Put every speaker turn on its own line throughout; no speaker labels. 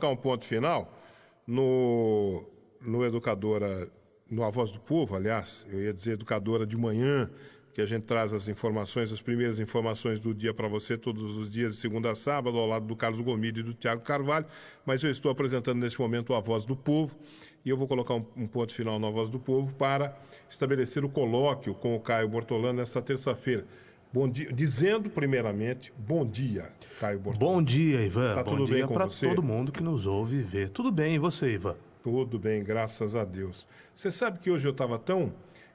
colocar um ponto final no Educadora, no A Voz do Povo, aliás, eu ia dizer Educadora de Manhã, que a gente traz as informações, as primeiras informações do dia para você todos os dias, de segunda a sábado, ao lado do Carlos Gomide e do Tiago Carvalho, mas eu estou apresentando nesse momento A Voz do Povo, e eu vou colocar um ponto final na Voz do Povo para estabelecer o colóquio com o Caio Bortolano nesta terça-feira. Bom dia, dizendo primeiramente, bom dia, Caio Bortolano.
Bom dia, Ivan.
Tá
bom
tudo
dia
bem com
para
você?
todo mundo que nos ouve e vê. Tudo bem, e você, Ivan?
Tudo bem, graças a Deus. Você sabe que hoje eu estava tão,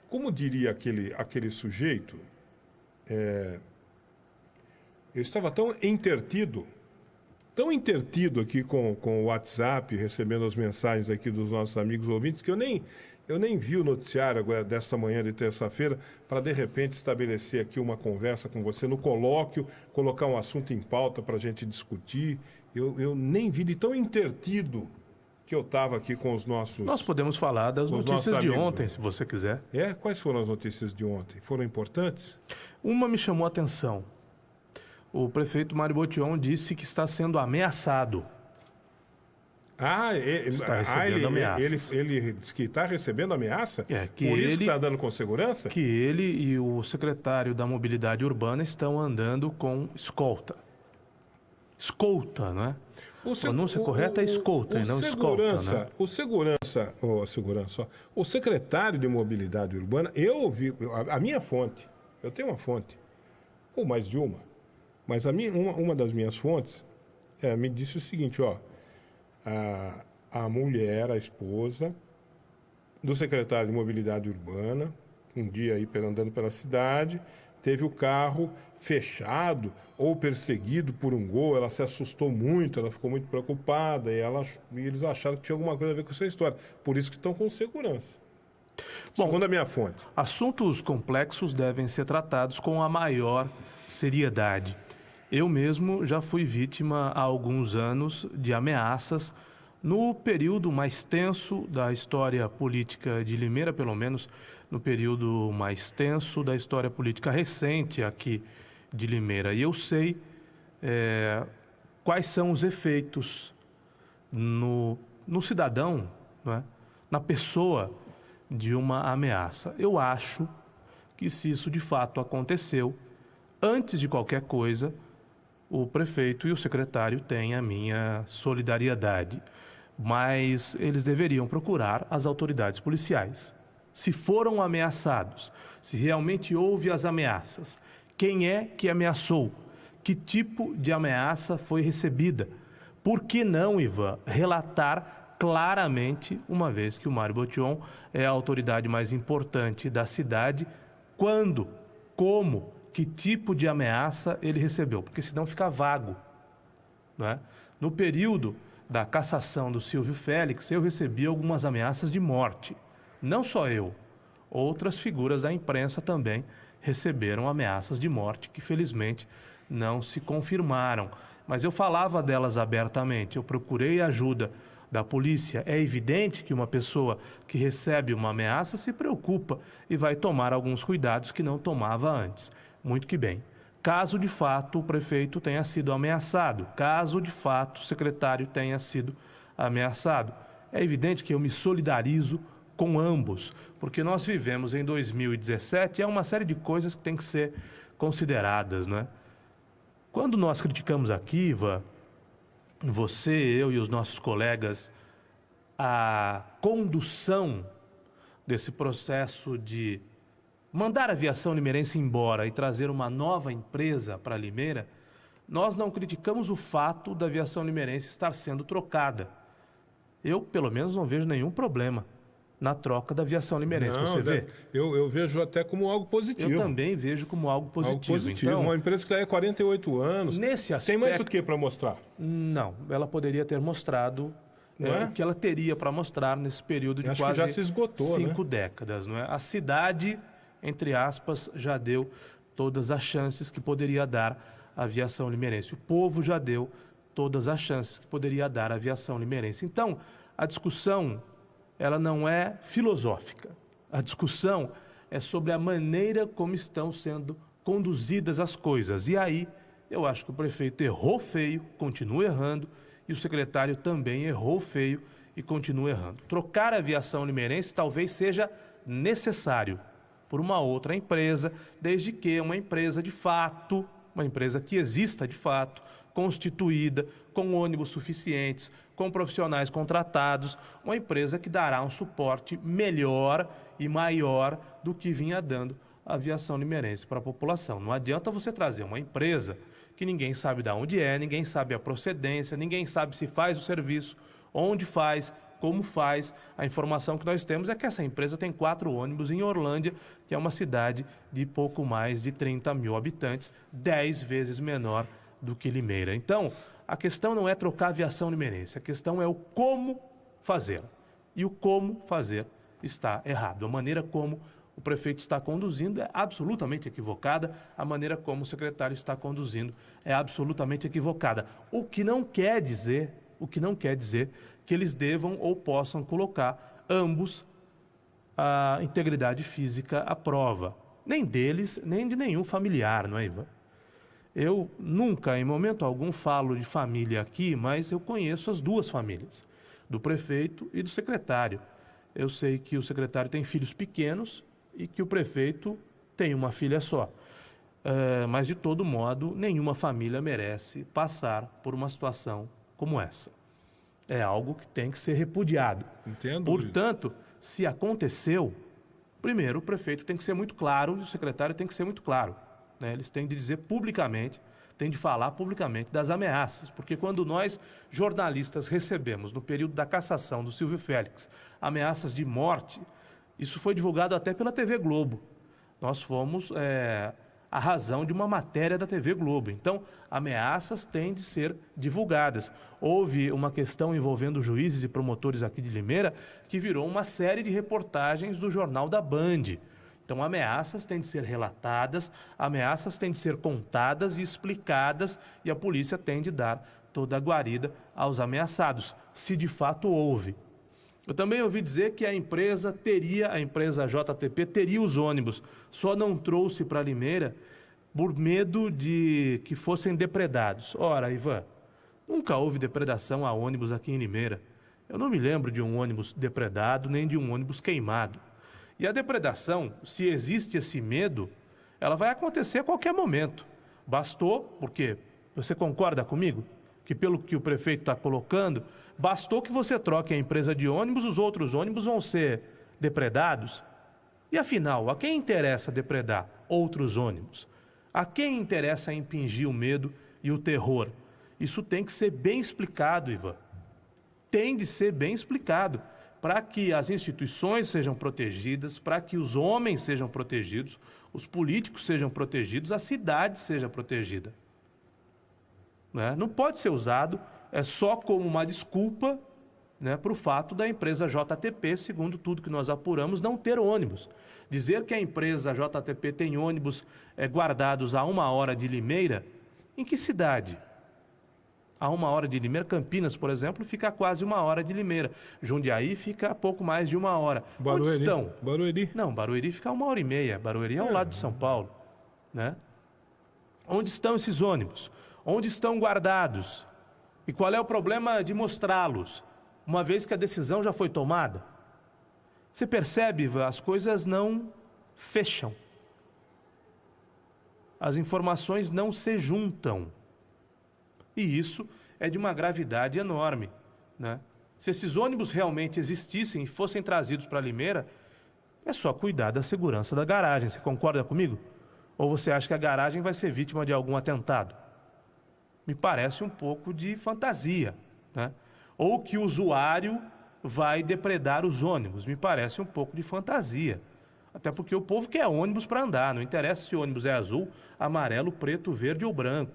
como diria aquele sujeito, eu estava tão intertido aqui com o WhatsApp, recebendo as mensagens aqui dos nossos amigos ouvintes, que eu nem vi o noticiário agora, desta manhã de terça-feira, para de repente estabelecer aqui uma conversa com você no colóquio, colocar um assunto em pauta para a gente discutir. Eu nem vi de tão intertido que eu estava aqui com os nossos...
Nós podemos falar das notícias de ontem, se você quiser.
Quais foram as notícias de ontem? Foram importantes?
Uma me chamou a atenção. O prefeito Mário Botion disse que está sendo ameaçado. Está recebendo ameaças.
Ele disse que está recebendo ameaça?
Que
Por isso
ele
que está andando com segurança?
Que ele e o secretário da Mobilidade Urbana estão andando com escolta. Escolta, não é? A pronúncia correta é escolta e não escolta, né?
O secretário de Mobilidade Urbana, eu ouvi, a minha fonte, eu tenho uma fonte, ou mais de uma, mas uma das minhas fontes me disse o seguinte, a mulher, a esposa do secretário de Mobilidade Urbana, um dia aí andando pela cidade, teve o carro fechado ou perseguido por um gol, ela se assustou muito, ela ficou muito preocupada e eles acharam que tinha alguma coisa a ver com essa história. Por isso que estão com segurança. Segundo a minha fonte.
Assuntos complexos devem ser tratados com a maior seriedade. Eu mesmo já fui vítima há alguns anos de ameaças no período mais tenso da história política de Limeira, pelo menos no período mais tenso da história política recente aqui de Limeira. E eu sei quais são os efeitos no cidadão, não é? Na pessoa de uma ameaça. Eu acho que se isso de fato aconteceu, antes de qualquer coisa, o prefeito e o secretário têm a minha solidariedade. Mas eles deveriam procurar as autoridades policiais. Se foram ameaçados, se realmente houve as ameaças, quem é que ameaçou? Que tipo de ameaça foi recebida? Por que não, Ivan, relatar claramente, uma vez que o Mário Botion é a autoridade mais importante da cidade, quando, como, que tipo de ameaça ele recebeu? Porque senão fica vago, não é? No período da cassação do Silvio Félix, eu recebi algumas ameaças de morte. Não só eu, outras figuras da imprensa também receberam ameaças de morte que felizmente não se confirmaram. Mas eu falava delas abertamente, eu procurei ajuda da polícia. É evidente que uma pessoa que recebe uma ameaça se preocupa e vai tomar alguns cuidados que não tomava antes. Muito que bem. Caso de fato o prefeito tenha sido ameaçado, caso de fato o secretário tenha sido ameaçado, é evidente que eu me solidarizo com ambos, porque nós vivemos em 2017 e há uma série de coisas que têm que ser consideradas, não é? Quando nós criticamos aqui, Ivan, você, eu e os nossos colegas, a condução desse processo de mandar a aviação limeirense embora e trazer uma nova empresa para Limeira, nós não criticamos o fato da aviação limeirense estar sendo trocada. Eu, pelo menos, não vejo nenhum problema na troca da aviação limeirense. Você vê?
Eu vejo até como algo positivo.
Eu também vejo como algo positivo.
Então, uma empresa que está há 48 anos.
Nesse aspecto,
tem mais o que para mostrar?
Não, ela poderia ter mostrado o que ela teria para mostrar nesse período de quase
já se esgotou,
5 décadas. Não é? A cidade, entre aspas, já deu todas as chances que poderia dar a aviação limeirense. O povo já deu todas as chances que poderia dar a aviação limeirense. Então, a discussão, ela não é filosófica. A discussão é sobre a maneira como estão sendo conduzidas as coisas. E aí, eu acho que o prefeito errou feio, continua errando, e o secretário também errou feio e continua errando. Trocar a aviação limeirense talvez seja necessário por uma outra empresa, desde que uma empresa de fato, uma empresa que exista de fato, constituída, com ônibus suficientes, com profissionais contratados, uma empresa que dará um suporte melhor e maior do que vinha dando a aviação limeirense para a população. Não adianta você trazer uma empresa que ninguém sabe de onde é, ninguém sabe a procedência, ninguém sabe se faz o serviço, onde faz, como faz. A informação que nós temos é que essa empresa tem 4 ônibus em Orlândia, que é uma cidade de pouco mais de 30 mil habitantes, 10 vezes menor do que Limeira. Então, a questão não é trocar a aviação limeirense, a questão é o como fazer. E o como fazer está errado. A maneira como o prefeito está conduzindo é absolutamente equivocada, a maneira como o secretário está conduzindo é absolutamente equivocada. O que não quer dizer que eles devam ou possam colocar ambos a integridade física à prova. Nem deles, nem de nenhum familiar, não é, Ivan? Eu nunca, em momento algum, falo de família aqui, mas eu conheço as duas famílias, do prefeito e do secretário. Eu sei que o secretário tem filhos pequenos e que o prefeito tem uma filha só. Mas, de todo modo, nenhuma família merece passar por uma situação como essa. É algo que tem que ser repudiado.
Entendo.
Portanto, se aconteceu, primeiro o prefeito tem que ser muito claro e o secretário tem que ser muito claro. Né? Eles têm de dizer publicamente, têm de falar publicamente das ameaças, porque quando nós, jornalistas, recebemos, no período da cassação do Silvio Félix, ameaças de morte, isso foi divulgado até pela TV Globo. Nós fomos a razão de uma matéria da TV Globo. Então, ameaças têm de ser divulgadas. Houve uma questão envolvendo juízes e promotores aqui de Limeira que virou uma série de reportagens do Jornal da Band. Então, ameaças têm de ser relatadas, ameaças têm de ser contadas e explicadas, e a polícia tem de dar toda a guarida aos ameaçados, se de fato houve. Eu também ouvi dizer que a empresa JTP teria os ônibus, só não trouxe para Limeira por medo de que fossem depredados. Ora, Ivan, nunca houve depredação a ônibus aqui em Limeira. Eu não me lembro de um ônibus depredado, nem de um ônibus queimado. E a depredação, se existe esse medo, ela vai acontecer a qualquer momento. Bastou, porque você concorda comigo? Que pelo que o prefeito está colocando, bastou que você troque a empresa de ônibus, os outros ônibus vão ser depredados. E afinal, a quem interessa depredar outros ônibus? A quem interessa impingir o medo e o terror? Isso tem que ser bem explicado, Ivan. Tem de ser bem explicado, para que as instituições sejam protegidas, para que os homens sejam protegidos, os políticos sejam protegidos, a cidade seja protegida. Não pode ser usado só como uma desculpa, para o fato da empresa JTP, segundo tudo que nós apuramos, não ter ônibus. Dizer que a empresa JTP tem ônibus guardados a 1 hora de Limeira, em que cidade? A 1 hora de Limeira, Campinas, por exemplo, fica a quase 1 hora de Limeira. Jundiaí fica a pouco mais de 1 hora.
Barueri.
Onde estão?
Barueri.
Não, Barueri fica a 1h30. Barueri é ao lado de São Paulo. Onde estão esses ônibus? Onde estão guardados? E qual é o problema de mostrá-los, uma vez que a decisão já foi tomada? Você percebe, Ivan, as coisas não fecham. As informações não se juntam. E isso é de uma gravidade enorme. Se esses ônibus realmente existissem e fossem trazidos para Limeira, é só cuidar da segurança da garagem. Você concorda comigo? Ou você acha que a garagem vai ser vítima de algum atentado? Me parece um pouco de fantasia. Ou que o usuário vai depredar os ônibus. Me parece um pouco de fantasia. Até porque o povo quer ônibus para andar. Não interessa se o ônibus é azul, amarelo, preto, verde ou branco.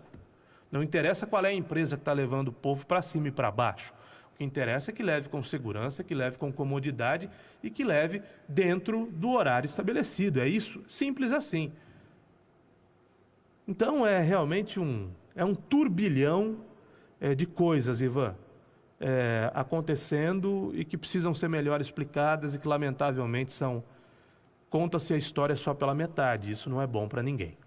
Não interessa qual é a empresa que está levando o povo para cima e para baixo. O que interessa é que leve com segurança, que leve com comodidade e que leve dentro do horário estabelecido. É isso, simples assim. Então é realmente um turbilhão de coisas, Ivan, acontecendo e que precisam ser melhor explicadas e que lamentavelmente conta-se a história só pela metade. Isso não é bom para ninguém.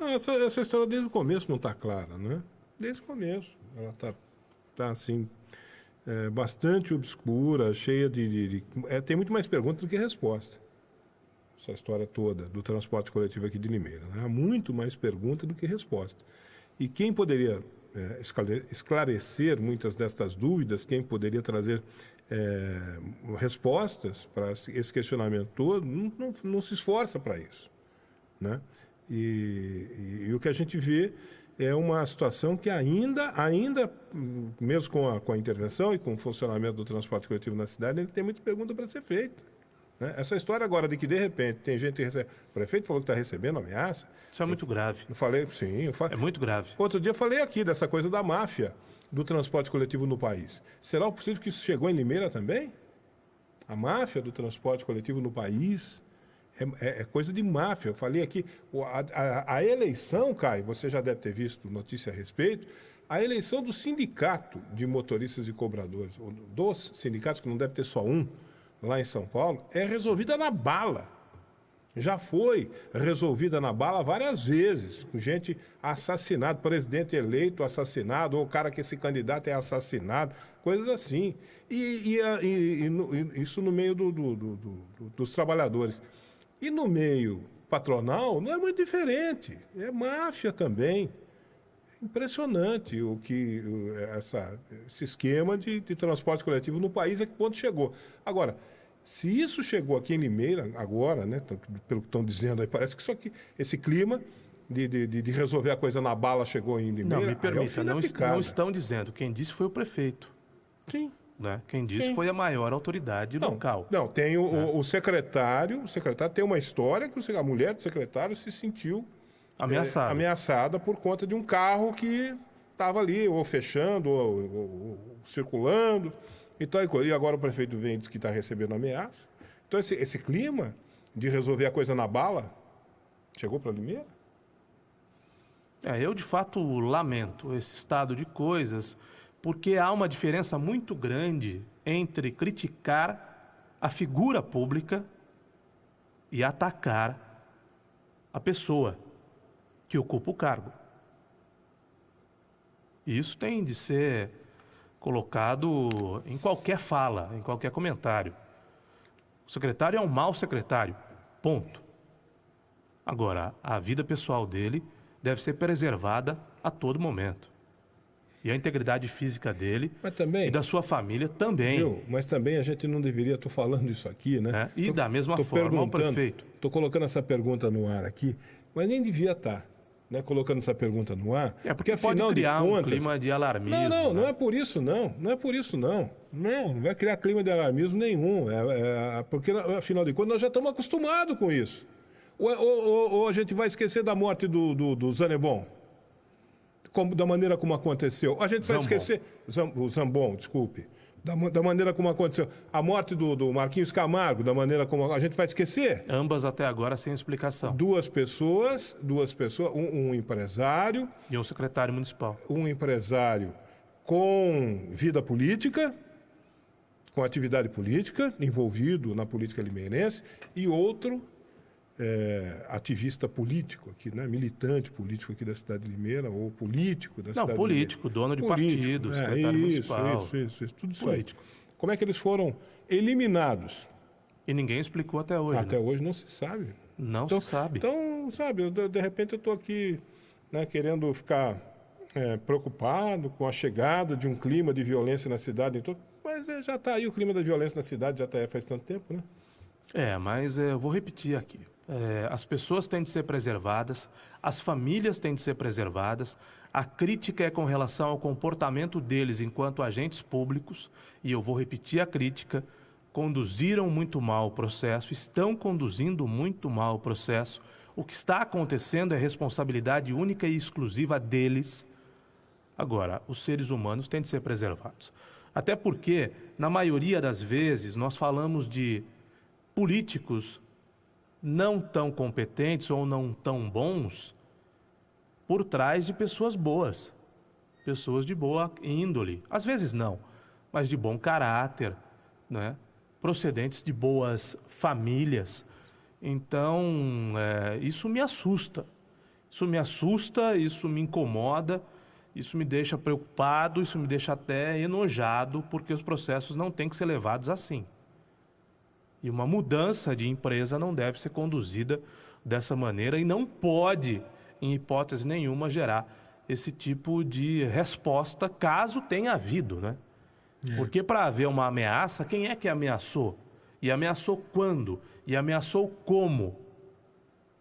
Essa história desde o começo não está clara, né? Desde o começo. Ela está assim, bastante obscura, cheia tem muito mais perguntas do que resposta. Essa história toda do transporte coletivo aqui de Limeira, né? Há muito mais pergunta do que resposta. E quem poderia esclarecer muitas destas dúvidas, quem poderia trazer respostas para esse questionamento todo, não se esforça para isso, né? E o que a gente vê é uma situação que ainda mesmo com a intervenção e com o funcionamento do transporte coletivo na cidade, ele tem muita pergunta para ser feita, né? Essa história agora de que, de repente, tem gente que recebe... O prefeito falou que está recebendo ameaça.
Isso é muito grave.
Eu falei, sim.
É muito grave.
Outro dia eu falei aqui dessa coisa da máfia do transporte coletivo no país. Será possível que isso chegou em Limeira também? A máfia do transporte coletivo no país é coisa de máfia. Eu falei aqui, a eleição, Caio, você já deve ter visto notícia a respeito, a eleição do sindicato de motoristas e cobradores, dos sindicatos, que não deve ter só um, lá em São Paulo, é resolvida na bala. Já foi resolvida na bala várias vezes, com gente assassinada, presidente eleito assassinado, ou o cara que esse candidato é assassinado, coisas assim. E isso no meio dos trabalhadores. E no meio patronal não é muito diferente, é máfia também. Impressionante esse esquema de transporte coletivo no país, a que ponto chegou. Agora, se isso chegou aqui em Limeira, agora, né, pelo que estão dizendo aí, parece que esse clima de resolver a coisa na bala chegou em Limeira.
Não, me permita, não estão dizendo. Quem disse foi o prefeito.
Sim.
Né? Quem disse foi a maior autoridade local.
Não, tem o secretário tem uma história que a mulher do secretário se sentiu ameaçada por conta de um carro que estava ali, ou fechando, ou circulando. E agora o prefeito vem e diz que está recebendo ameaça. Então, esse clima de resolver a coisa na bala chegou para Limeira?
Eu, de fato, lamento esse estado de coisas, porque há uma diferença muito grande entre criticar a figura pública e atacar a pessoa que ocupa o cargo. Isso tem de ser colocado em qualquer fala, em qualquer comentário. O secretário é um mau secretário, ponto. Agora, a vida pessoal dele deve ser preservada a todo momento. E a integridade física dele e da sua família também.
Mas também a gente não deveria, estou falando isso aqui, né?
E da mesma forma o prefeito.
Estou colocando essa pergunta no ar aqui, mas nem devia estar. Né, colocando essa pergunta no ar.
Porque pode criar um clima de alarmismo.
Não é por isso não. Não é por isso não. Não vai criar clima de alarmismo nenhum. Porque, afinal de contas, nós já estamos acostumados com isso. Ou a gente vai esquecer da morte do Zanebon? Da maneira como aconteceu. A gente vai esquecer... O Zambon, desculpe. Da maneira como aconteceu. A morte do Marquinhos Camargo, da maneira como... A gente vai esquecer?
Ambas até agora sem explicação.
Duas pessoas, um empresário...
E um secretário municipal.
Um empresário com vida política, com atividade política, envolvido na política limeirense, e outro ativista político aqui, né? Militante político aqui da cidade de Limeira, ou político da cidade de Limeira.
Não, político, dono de partido, secretário municipal.
Isso, tudo isso aí. Como é que eles foram eliminados?
E ninguém explicou até hoje.
Até hoje não se sabe.
Não se sabe.
Então, sabe, de repente eu estou aqui, né, querendo ficar preocupado com a chegada de um clima de violência na cidade. Então, mas já está aí o clima da violência na cidade, já está aí faz tanto tempo, né?
Mas eu vou repetir aqui. As pessoas têm de ser preservadas, as famílias têm de ser preservadas, a crítica é com relação ao comportamento deles enquanto agentes públicos, e eu vou repetir a crítica, conduziram muito mal o processo, estão conduzindo muito mal o processo, o que está acontecendo é responsabilidade única e exclusiva deles. Agora, os seres humanos têm de ser preservados. Até porque, na maioria das vezes, nós falamos de políticos não tão competentes ou não tão bons por trás de pessoas boas, pessoas de boa índole. Às vezes não, mas de bom caráter, né? Procedentes de boas famílias. Então, isso me assusta. Isso me incomoda Isso me deixa preocupado, isso me deixa até enojado, porque os processos não têm que ser levados assim. E uma mudança de empresa não deve ser conduzida dessa maneira e não pode, em hipótese nenhuma, gerar esse tipo de resposta, caso tenha havido, né? Porque para haver uma ameaça, quem é que ameaçou? E ameaçou quando? E ameaçou como?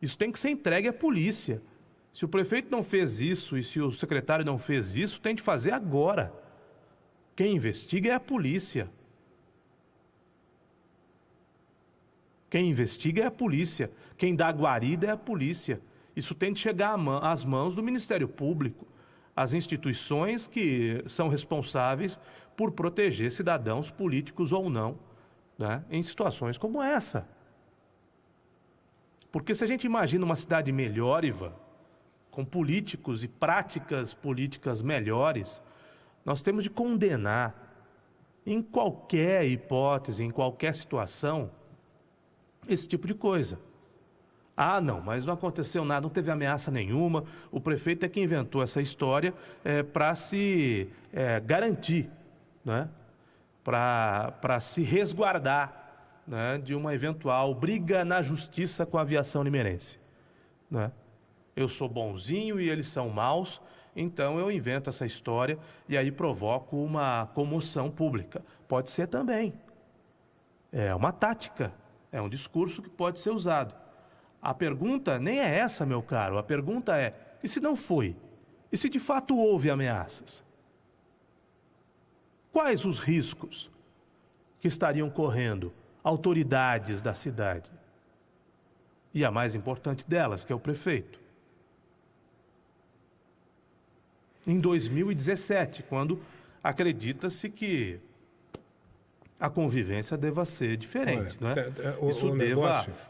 Isso tem que ser entregue à polícia. Se o prefeito não fez isso e se o secretário não fez isso, tem de fazer agora. Quem investiga é a polícia. Quem investiga é a polícia. Quem dá guarida é a polícia. Isso tem de chegar às mãos do Ministério Público, as instituições que são responsáveis por proteger cidadãos políticos ou não, né, em situações como essa. Porque se a gente imagina uma cidade melhor, Ivan, com políticos e práticas políticas melhores, nós temos de condenar, em qualquer hipótese, em qualquer situação, esse tipo de coisa. Ah, não, mas não aconteceu nada, não teve ameaça nenhuma, o prefeito é que inventou essa história para se garantir, né? Para se resguardar, né, de uma eventual briga na justiça com a aviação limeirense, né? Eu sou bonzinho e eles são maus, então eu invento essa história e aí provoco uma comoção pública. Pode ser também. É uma tática, é um discurso que pode ser usado. A pergunta nem é essa, meu caro. A pergunta é, e se não foi? E se de fato houve ameaças? Quais os riscos que estariam correndo autoridades da cidade? E a mais importante delas, que é o prefeito. Em 2017, quando acredita-se que a convivência deva ser diferente, né?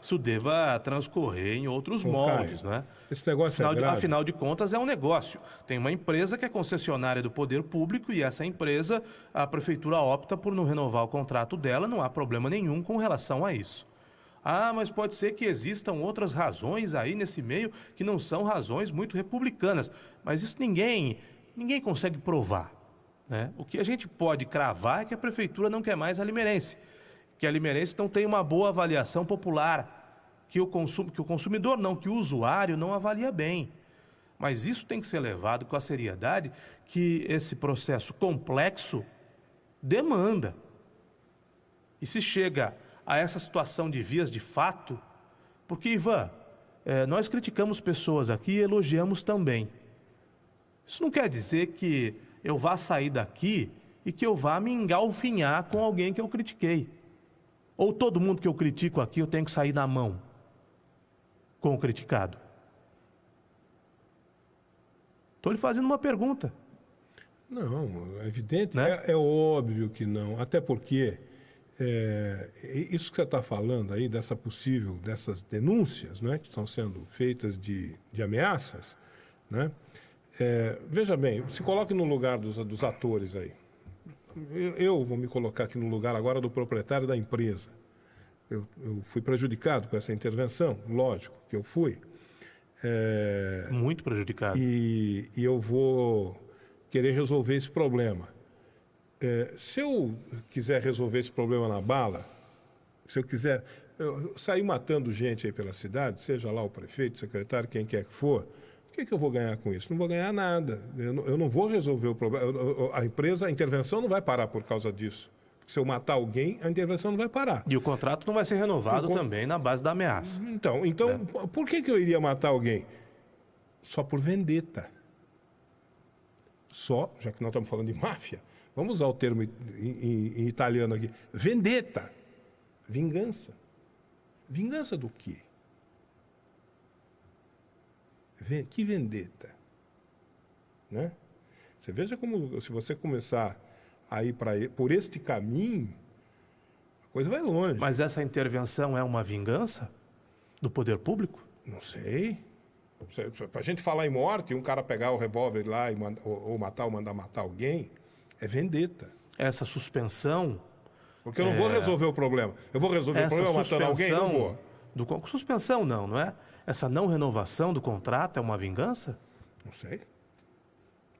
Isso deva transcorrer em outros moldes, né?
Esse negócio é grave.
Afinal de contas, é um negócio. Tem uma empresa que é concessionária do poder público e essa empresa, a prefeitura opta por não renovar o contrato dela, não há problema nenhum com relação a isso. Ah, mas pode ser que existam outras razões aí nesse meio que não são razões muito republicanas. Mas isso ninguém consegue provar, né? O que a gente pode cravar é que a prefeitura não quer mais a Limeirense. Que a Limeirense não tem uma boa avaliação popular. Que o consumidor não, que o usuário não avalia bem. Mas isso tem que ser levado com a seriedade que esse processo complexo demanda. E se chega a essa situação de vias de fato, porque, Ivan, nós criticamos pessoas aqui e elogiamos também. Isso não quer dizer que eu vá sair daqui e que eu vá me engalfinhar com alguém que eu critiquei. Ou todo mundo que eu critico aqui eu tenho que sair na mão com o criticado. Estou lhe fazendo uma pergunta.
Não, é evidente,
né?
É óbvio que não. Até porque isso que você está falando aí, dessas denúncias, né, que estão sendo feitas de ameaças, né? Veja bem, se coloque no lugar dos atores aí. Eu vou me colocar aqui no lugar agora do proprietário da empresa. Eu fui prejudicado com essa intervenção, lógico que eu fui.
Muito prejudicado.
E eu vou querer resolver esse problema. Se eu quiser resolver esse problema na bala, se eu quiser sair matando gente aí pela cidade, seja lá o prefeito, o secretário, quem quer que for, o que eu vou ganhar com isso? Não vou ganhar nada. Eu não vou resolver o problema. A intervenção não vai parar por causa disso. Se eu matar alguém, a intervenção não vai parar.
E o contrato não vai ser renovado também na base da ameaça.
Então por que eu iria matar alguém? Só por vendetta. Só, já que nós estamos falando de máfia, vamos usar o termo em italiano aqui. Vendetta. Vingança. Vingança do quê? Que vendetta? Né? Você veja como, se você começar a ir por este caminho, a coisa vai longe.
Mas essa intervenção é uma vingança do poder público?
Não sei. Para a gente falar em morte, um cara pegar o revólver lá e ou mandar matar alguém, é vendetta.
Essa suspensão...
Porque eu não vou resolver o problema. Eu vou resolver o problema matando alguém? Não vou.
Suspensão não é? Essa não renovação do contrato é uma vingança?
Não sei.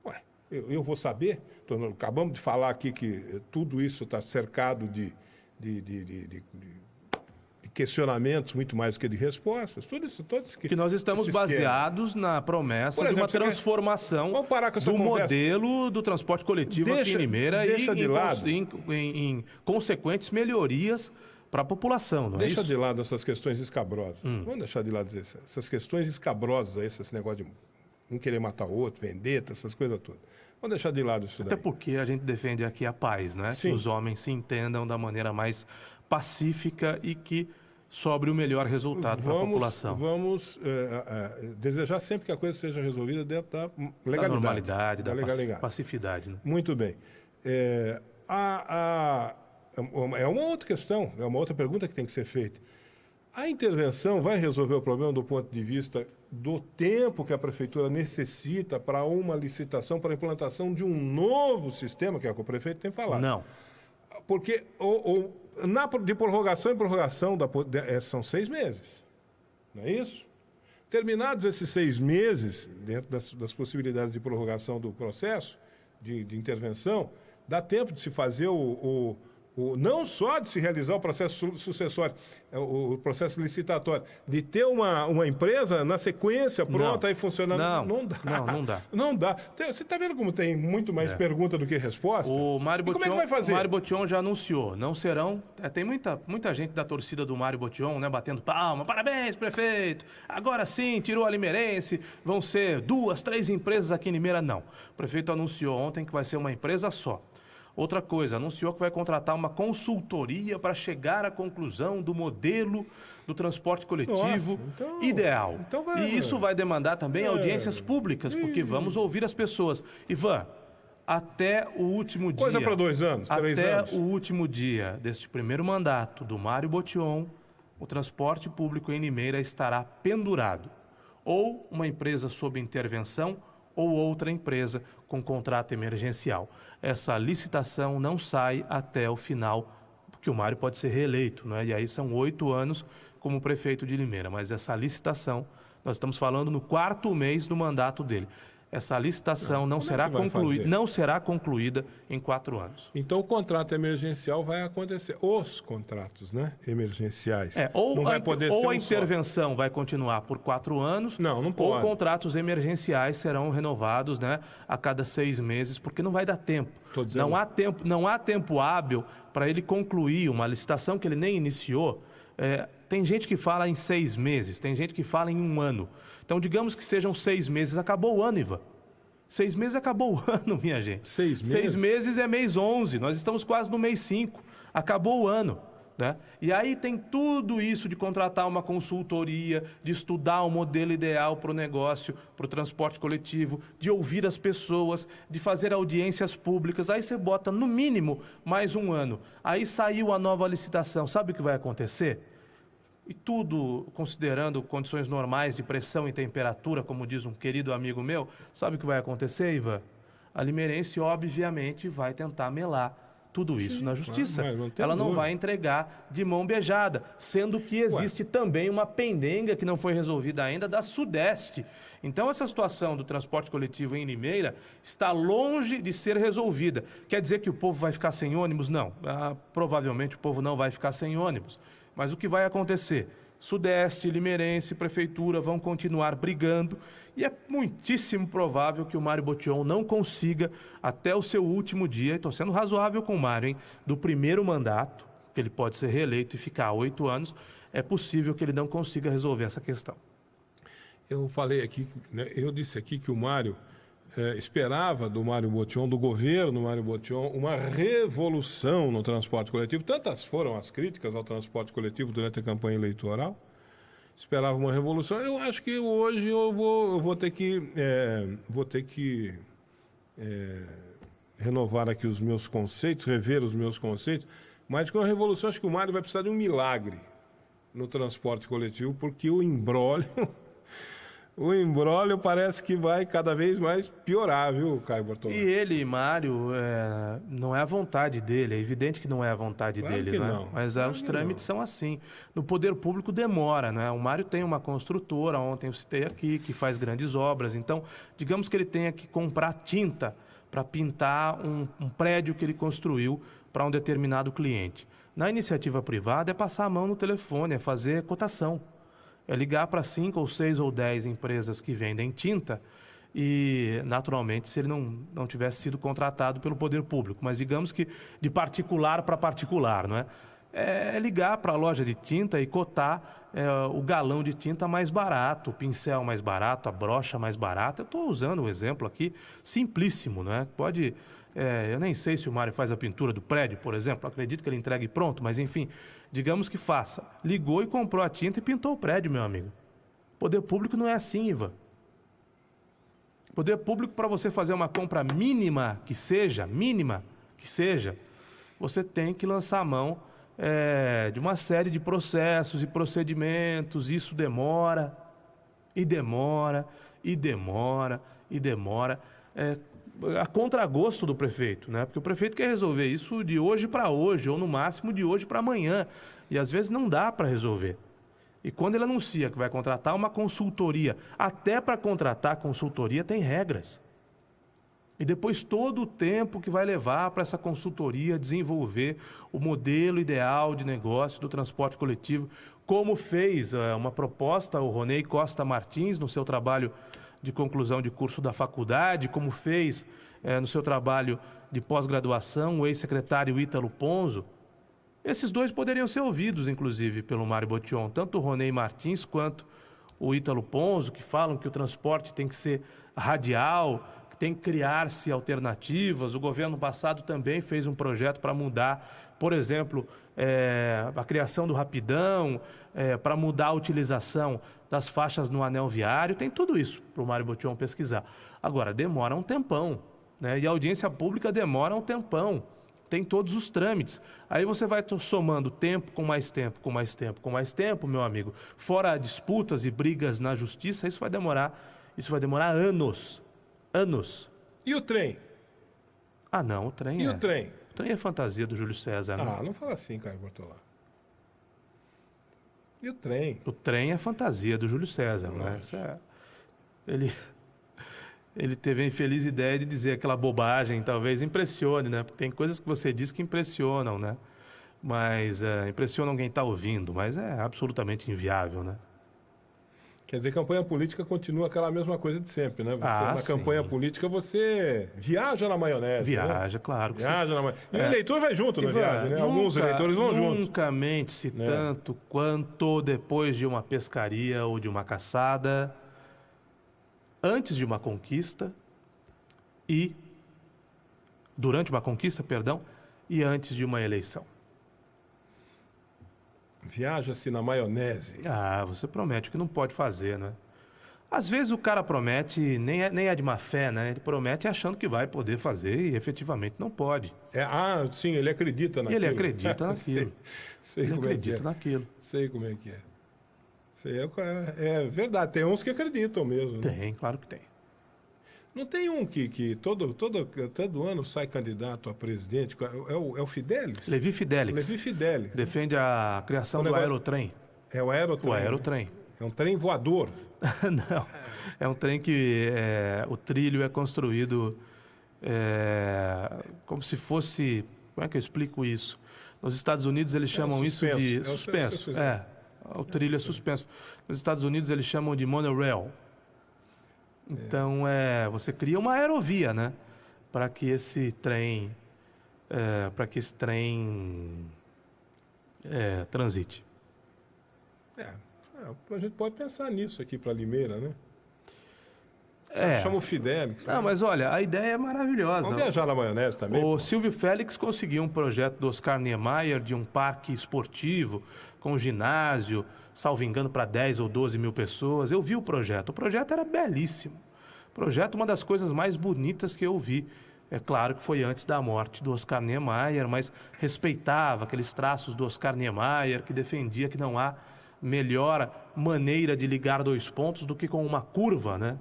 Ué, Eu vou saber? Acabamos de falar aqui que tudo isso está cercado de questionamentos muito mais do que de respostas. Tudo isso, todos
que nós estamos baseados na promessa de uma transformação do modelo do transporte coletivo aqui em Limeira em consequentes melhorias para a população, não é isso?
Deixa de lado essas questões escabrosas. Vamos deixar de lado essas questões escabrosas, esse negócio de um querer matar o outro, vendetta, essas coisas todas. Vamos deixar de lado isso daí.
Até porque a gente defende aqui a paz, né?
Sim.
Que os homens se entendam da maneira mais pacífica e que sobre o melhor resultado para a população.
Vamos desejar sempre que a coisa seja resolvida dentro da legalidade.
Da normalidade, da pacificidade. Né?
Muito bem. É uma outra questão, é uma outra pergunta que tem que ser feita. A intervenção vai resolver o problema do ponto de vista do tempo que a prefeitura necessita para uma licitação, para a implantação de um novo sistema, que é o que o prefeito tem falado?
Não.
Porque de prorrogação em prorrogação são 6 meses, não é isso? Terminados esses 6 meses, dentro das possibilidades de prorrogação do processo de intervenção, dá tempo de se fazer não só de se realizar o processo sucessório, o processo licitatório, de ter uma empresa na sequência pronta e funcionando. Não dá. Não dá. Você está vendo como tem muito mais pergunta do que resposta?
Como é que
vai fazer?
O Mário Botion já anunciou, não serão... tem muita gente da torcida do Mário Botion, né, batendo palma. Parabéns, prefeito! Agora sim, tirou a limeirense, vão ser 2, 3 empresas aqui em Limeira. Não. O prefeito anunciou ontem que vai ser uma empresa só. Outra coisa, anunciou que vai contratar uma consultoria para chegar à conclusão do modelo do transporte coletivo ideal. E isso vai demandar também audiências públicas, porque vamos ouvir as pessoas. Ivan, até o último dia...
Coisa para 2 anos, 3 anos.
Até o último dia deste primeiro mandato do Mário Botion, o transporte público em Limeira estará pendurado. Ou uma empresa sob intervenção, ou outra empresa com contrato emergencial. Essa licitação não sai até o final, porque o Mário pode ser reeleito, não é? E aí são 8 anos como prefeito de Limeira. Mas essa licitação, nós estamos falando no 4º mês do mandato dele. Essa licitação não será concluída em 4 anos.
Então o contrato emergencial vai acontecer. Os contratos, né, emergenciais.
Ou a intervenção vai continuar por 4 anos,
não pode.
Ou contratos serão renovados, né, a cada 6 meses, porque não vai dar tempo. Não há tempo hábil para ele concluir uma licitação que ele nem iniciou. Tem gente que fala em 6 meses, tem gente que fala em 1 ano. Então, digamos que sejam 6 meses, acabou o ano, Ivan. 6 meses acabou o ano, minha gente.
6 meses?
6 meses é mês 11, nós estamos quase no mês 5. Acabou o ano, né? E aí tem tudo isso de contratar uma consultoria, de estudar o modelo ideal para o negócio, para o transporte coletivo, de ouvir as pessoas, de fazer audiências públicas. Aí você bota, no mínimo, mais 1 ano. Aí saiu a nova licitação. Sabe o que vai acontecer? E tudo considerando condições normais de pressão e temperatura, como diz um querido amigo meu, sabe o que vai acontecer, Ivan? A limeirense, obviamente, vai tentar melar tudo isso na justiça. Ela não vai entregar de mão beijada, sendo que existe também uma pendenga que não foi resolvida ainda da Sudeste. Então, essa situação do transporte coletivo em Limeira está longe de ser resolvida. Quer dizer que o povo vai ficar sem ônibus? Não. Provavelmente o povo não vai ficar sem ônibus. Mas o que vai acontecer? Sudeste, Limeirense, Prefeitura vão continuar brigando e é muitíssimo provável que o Mário Botion não consiga, até o seu último dia, e estou sendo razoável com o Mário, hein, do primeiro mandato, que ele pode ser reeleito e ficar 8 anos, é possível que ele não consiga resolver essa questão.
Eu falei aqui, né, eu disse aqui que o Mário esperava do Mário Botion, do governo Mário Botion, uma revolução no transporte coletivo. Tantas foram as críticas ao transporte coletivo durante a campanha eleitoral. Esperava uma revolução. Eu acho que hoje eu vou ter que renovar aqui os meus conceitos, rever os meus conceitos. Mas com a revolução, acho que o Mário vai precisar de um milagre no transporte coletivo, porque o imbróglio parece que vai cada vez mais piorar, viu, Caio Bortolão?
E ele, Mário, não é a vontade dele, é evidente que não é a vontade dele, né?
Não.
Mas os trâmites são assim. No poder público demora, né? O Mário tem uma construtora, ontem eu citei aqui, que faz grandes obras. Então, digamos que ele tenha que comprar tinta para pintar um prédio que ele construiu para um determinado cliente. Na iniciativa privada é passar a mão no telefone, é fazer cotação. É ligar para 5 ou 6 ou 10 empresas que vendem tinta e, naturalmente, se ele não tivesse sido contratado pelo poder público. Mas digamos que de particular para particular, não é? É ligar para a loja de tinta e cotar o galão de tinta mais barato, o pincel mais barato, a brocha mais barata. Eu estou usando um exemplo aqui simplíssimo, não é? Pode... eu nem sei se o Mário faz a pintura do prédio, por exemplo. Acredito que ele entregue pronto, mas enfim, digamos que faça. Ligou e comprou a tinta e pintou o prédio, meu amigo. Poder público não é assim, Ivan. Poder público, para você fazer uma compra mínima que seja, você tem que lançar a mão de uma série de processos e procedimentos. Isso demora, e demora, e demora, e demora. A contragosto do prefeito, né? Porque o prefeito quer resolver isso de hoje para hoje, ou no máximo de hoje para amanhã. E às vezes não dá para resolver. E quando ele anuncia que vai contratar uma consultoria, até para contratar consultoria tem regras. E depois todo o tempo que vai levar para essa consultoria desenvolver o modelo ideal de negócio do transporte coletivo, como fez uma proposta o Ronei Costa Martins no seu trabalho de conclusão de curso da faculdade, como fez no seu trabalho de pós-graduação o ex-secretário Ítalo Ponzo. Esses dois poderiam ser ouvidos, inclusive, pelo Mário Botion, tanto o Ronei Martins quanto o Ítalo Ponzo, que falam que o transporte tem que ser radial, que tem que criar-se alternativas. O governo passado também fez um projeto para mudar, por exemplo, a criação do rapidão, para mudar a utilização das faixas no anel viário. Tem tudo isso para o Mário Botion pesquisar. Agora, demora um tempão, né? E a audiência pública demora um tempão. Tem todos os trâmites. Aí você vai somando tempo com mais tempo, com mais tempo, com mais tempo, meu amigo. Fora disputas e brigas na justiça, isso vai demorar anos. Anos.
E o trem?
Ah, não, o trem
o trem?
O trem é fantasia do Júlio César, né?
Ah, não fala assim, Caio Bortolá. E o trem?
O trem é fantasia do Júlio César, né? Ele teve a infeliz ideia de dizer aquela bobagem, talvez impressione, né? Porque tem coisas que você diz que impressionam, né? Mas impressionam quem está ouvindo, mas é absolutamente inviável, né?
Quer dizer, campanha política continua aquela mesma coisa de sempre, né? Na
sim.
campanha política você viaja na maionese.
Viaja,
né?
Claro.
Viaja na maionese. E o eleitor vai junto na viagem, né? Alguns eleitores vão juntos.
Nunca mente-se tanto quanto depois de uma pescaria ou de uma caçada, antes de uma conquista e durante uma conquista, e antes de uma eleição.
Viaja-se na maionese.
Ah, você promete o que não pode fazer, né? Às vezes o cara promete, nem é de má fé, né? Ele promete achando que vai poder fazer e efetivamente não pode.
Sim, ele acredita naquilo.
Ele acredita naquilo.
Sei
ele
como
acredita
é que é.
naquilo.
Sei como é que é. É verdade, tem uns que acreditam mesmo. Né?
Tem, claro que tem.
Não tem um que todo ano sai candidato a presidente? É o Fidelis?
Levi Fidelis.
Levi Fidelis.
Defende a criação do aerotrem.
É o aerotrem.
O aerotrem.
Né? É um trem voador.
Não. É um trem que o trilho é construído como se fosse... Como é que eu explico isso? Nos Estados Unidos eles chamam isso de suspenso. O trilho é suspenso. Nos Estados Unidos eles chamam de monorail. Então, você cria uma aerovia, né? Para que esse trem, transite.
A gente pode pensar nisso aqui para Limeira, né? Chama o Fidelis.
Não, mas olha, a ideia é maravilhosa.
Vamos viajar na maionese também?
O Silvio Félix conseguiu um projeto do Oscar Niemeyer de um parque esportivo com ginásio, salvo engano, para 10 ou 12 mil pessoas. Eu vi o projeto. O projeto era belíssimo. O projeto, uma das coisas mais bonitas que eu vi. É claro que foi antes da morte do Oscar Niemeyer, mas respeitava aqueles traços do Oscar Niemeyer, que defendia que não há melhor maneira de ligar dois pontos do que com uma curva, né?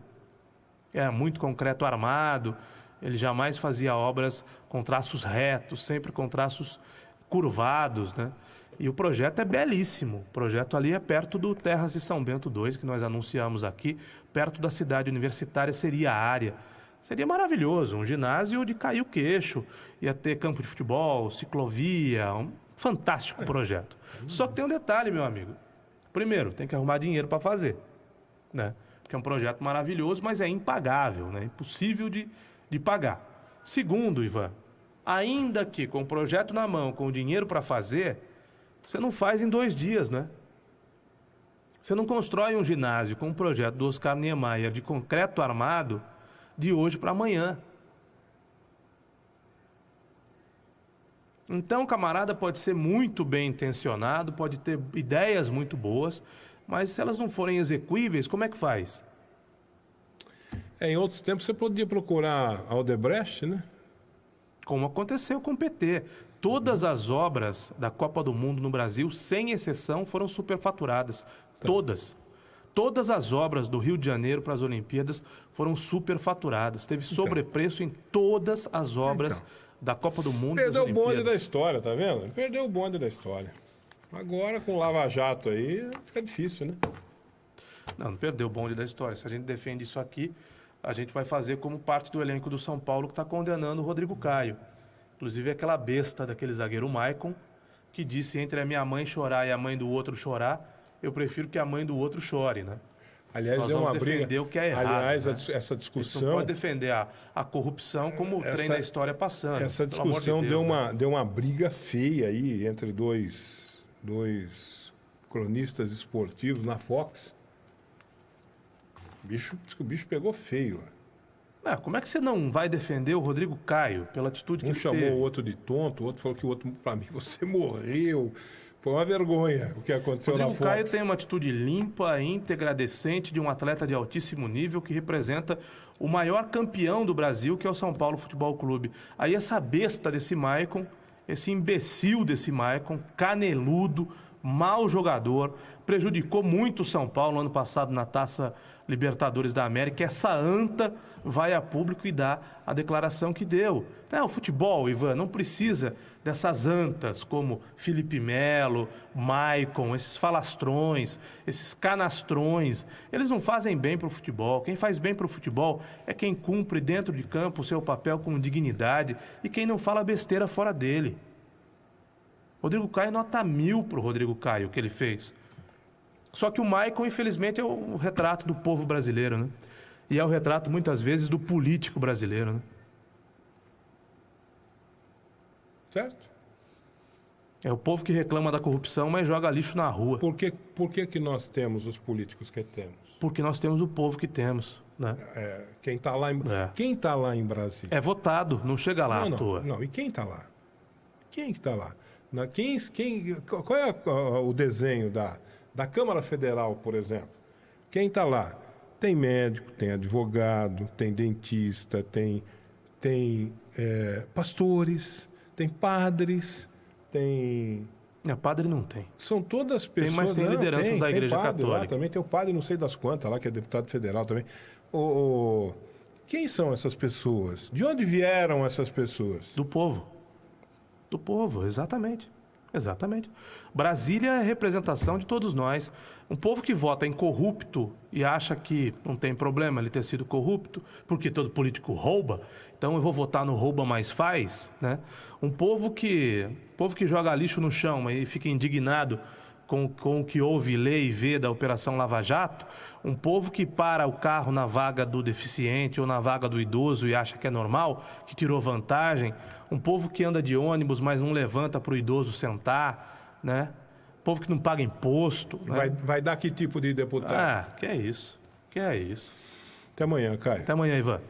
Muito concreto armado, ele jamais fazia obras com traços retos, sempre com traços curvados, né? E o projeto é belíssimo. O projeto ali é perto do Terras de São Bento II, que nós anunciamos aqui, perto da cidade universitária seria a área Seria maravilhoso, um ginásio de cair o queixo, ia ter campo de futebol, ciclovia, um fantástico projeto. Só que tem um detalhe, meu amigo. Primeiro, tem que arrumar dinheiro para fazer, né? Porque é um projeto maravilhoso, mas é impagável, né? Impossível de pagar. Segundo, Ivan, ainda que com o projeto na mão, com o dinheiro para fazer, você não faz em 2 dias, né? Você não constrói um ginásio com um projeto do Oscar Niemeyer de concreto armado de hoje para amanhã. Então, o camarada pode ser muito bem intencionado, pode ter ideias muito boas, mas se elas não forem execuíveis, como é que faz?
Em outros tempos você podia procurar a Odebrecht, né?
Como aconteceu com o PT. Todas as obras da Copa do Mundo no Brasil, sem exceção, foram superfaturadas. Todas. Todas as obras do Rio de Janeiro para as Olimpíadas foram superfaturadas. Teve sobrepreço em todas as obras da Copa do Mundo e das
Perdeu o
Olimpíadas.
bonde da história, tá vendo? Perdeu o bonde da história. Agora, com o Lava Jato aí, fica difícil, né?
Não perdeu o bonde da história. Se a gente defende isso aqui, a gente vai fazer como parte do elenco do São Paulo que está condenando o Rodrigo Caio. Inclusive aquela besta daquele zagueiro Maicon, que disse entre a minha mãe chorar e a mãe do outro chorar, eu prefiro que a mãe do outro chore, né?
Aliás,
Nós
deu
vamos
uma
defender
briga.
o que é errado.
Aliás,
né?
essa
Isso
discussão...
não pode defender a corrupção como o trem da história passando.
Essa
pelo amor de
discussão
Deus,
deu uma briga feia aí entre dois cronistas esportivos na Fox. Diz que o bicho pegou feio lá.
Como é que você não vai defender o Rodrigo Caio pela atitude que
Um
ele
chamou
teve?
o outro de tonto, o outro falou que o outro, pra mim, você morreu. Foi uma vergonha o que aconteceu na
Rodrigo
Fox.
Caio tem uma atitude limpa, íntegra, decente, de um atleta de altíssimo nível que representa o maior campeão do Brasil, que é o São Paulo Futebol Clube. Aí essa besta desse Maicon, esse imbecil desse Maicon, caneludo, mau jogador, prejudicou muito o São Paulo ano passado na Taça Libertadores da América. Essa anta vai a público e dá a declaração que deu. O futebol, Ivan, não precisa dessas antas como Felipe Melo, Maicon, esses falastrões, esses canastrões. Eles não fazem bem para o futebol. Quem faz bem para o futebol é quem cumpre dentro de campo o seu papel com dignidade e quem não fala besteira fora dele. Rodrigo Caio, nota 1000 para o Rodrigo Caio, o que ele fez. Só que o Maicon, infelizmente, é o retrato do povo brasileiro, né? E é o retrato, muitas vezes, do político brasileiro, né?
Certo?
É o povo que reclama da corrupção, mas joga lixo na rua.
Por que nós temos os políticos que temos?
Porque nós temos o povo que temos, né?
Quem está lá, quem tá lá em Brasília?
É votado, não chega lá à toa.
Não, e quem está lá? Quem que está lá? Qual é o desenho da Câmara Federal, por exemplo? Quem está lá? Tem médico, tem advogado, tem dentista, tem pastores, tem padres, tem...
Padre não tem.
São todas pessoas...
Mas tem lideranças da Igreja
padre
Católica.
Lá, também tem o padre não sei das quantas lá, que é deputado federal também. Quem são essas pessoas? De onde vieram essas pessoas?
Do povo. Do povo, exatamente. Exatamente. Brasília é representação de todos nós. Um povo que vota em corrupto e acha que não tem problema ele ter sido corrupto, porque todo político rouba, então eu vou votar no rouba mais faz, né? Um povo que joga lixo no chão e fica indignado com o que ouve, lê e vê da Operação Lava Jato, um povo que para o carro na vaga do deficiente ou na vaga do idoso e acha que é normal, que tirou vantagem, um povo que anda de ônibus, mas não levanta para o idoso sentar, né? Povo que não paga imposto. Né?
Vai dar que tipo de deputado?
Que é isso.
Até amanhã, Caio.
Até amanhã, Ivan.